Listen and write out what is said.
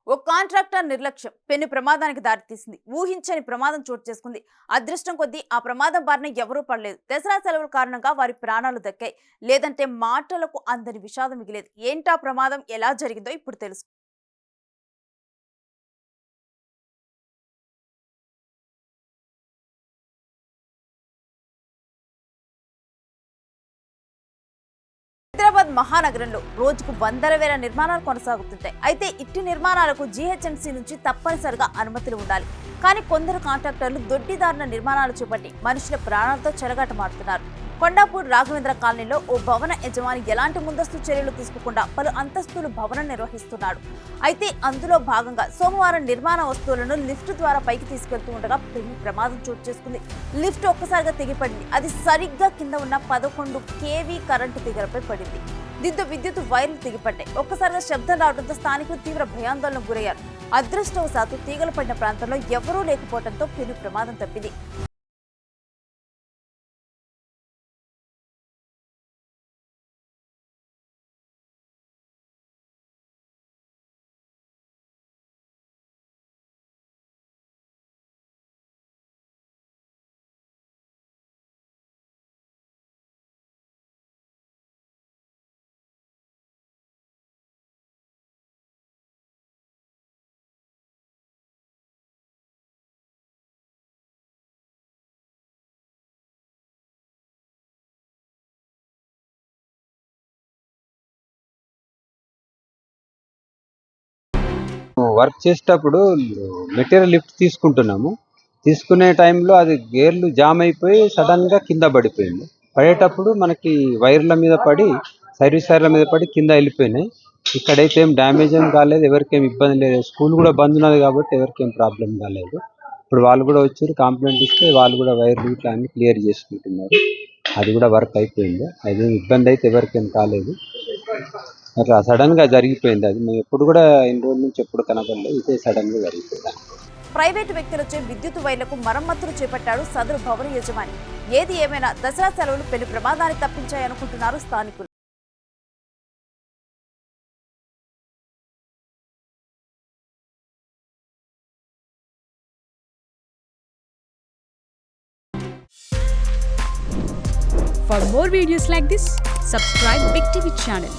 ఓ contractor నిర్లక్ష్యం పెను ప్రమాదానికి దారితీసింది. ఊహించని ప్రమాదం చోటు చేసుకుంది. అదృష్టం కొద్దీ ఆ ప్రమాదం బారిన ఎవరూ పడలేదు. దసరా సెలవుల కారణంగా వారి ప్రాణాలు దక్కాయి. లేదంటే మాటలకు అందని విషాదం మిగిలేదు. ఏంటా ప్రమాదం, ఎలా జరిగిందో ఇప్పుడు తెలుసు. హైదరాబాద్ మహానగరంలో రోజుకు వందల వేల నిర్మాణాలు కొనసాగుతుంటాయి. అయితే ఇట్టి నిర్మాణాలకు జీహెచ్ఎంసీ నుంచి తప్పనిసరిగా అనుమతులు ఉండాలి. కానీ కొందరు కాంట్రాక్టర్లు దొడ్డిదారుల నిర్మాణాలు చేపట్టి మనుషుల ప్రాణాలతో చెలగాటమాడుతున్నారు. కొండాపూర్ రాఘవేంద్ర కాలనీలో ఓ భవన యజమాని ఎలాంటి ముందస్తు చర్యలు తీసుకోకుండా పలు అంతస్తులు భవనం నిర్వహిస్తున్నాడు. అయితే అందులో భాగంగా సోమవారం నిర్మాణ వస్తువులను లిఫ్ట్ ద్వారా పైకి తీసుకెళ్తూ ఉండగా ప్రమాదం చోటు చేసుకుంది. లిఫ్ట్ ఒక్కసారిగా తెగిపడింది. అది సరిగ్గా కింద ఉన్న 11 kV కరెంటు తీగలపై పడింది. దీంతో విద్యుత్ వైర్లు తెగిపడ్డాయి. ఒక్కసారిగా శబ్దం రావడంతో స్థానికులు తీవ్ర భయాందోళనకు గురయ్యారు. అదృష్టవశాత్తు తీగలు పడిన ప్రాంతంలో ఎవరూ లేకపోవడంతో పెను ప్రమాదం తప్పింది. వర్క్ చేసేటప్పుడు మెటీరియల్ లిఫ్ట్ తీసుకుంటున్నాము. తీసుకునే టైంలో అది గేర్లు జామ్ అయిపోయి సడన్గా కింద పడిపోయింది. పడేటప్పుడు మనకి వైర్ల మీద పడి, సర్వీస్ వైర్ల మీద పడి కింద వెళ్ళిపోయినాయి. ఇక్కడైతే ఏం డ్యామేజ్ ఏం కాలేదు, ఎవరికేం ఇబ్బంది లేదు. స్కూల్ కూడా బంద్ ఉన్నది కాబట్టి ఎవరికేం ప్రాబ్లం కాలేదు. ఇప్పుడు వాళ్ళు కూడా వచ్చి కంప్లైంట్ ఇస్తే వాళ్ళు కూడా వైర్లు ఇట్లా అన్ని క్లియర్ చేసుకుంటున్నారు. అది కూడా వర్క్ అయిపోయింది. అదేం ఇబ్బంది అయితే ఎవరికేం కాలేదు. అట్లా సడన్గా జరిగిపోయింది. అది మేము ఎప్పుడు కూడా ఇన్ని రోజుల నుంచి ఎప్పుడు కనపడలేదు. ఇదే సడన్గా జరిగిపోయింది. ప్రైవేటు వ్యక్తులచే విద్యుత్ వైర్లకు మరమ్మతులు చేపట్టాడు సదరు భవన యజమాని. ఏది ఏమైనా దసరా సెలవులు పెను ప్రమాదాన్ని తప్పించాయనుకుంటున్నారు స్థానికులు. For more videos like this, subscribe Big TV channel.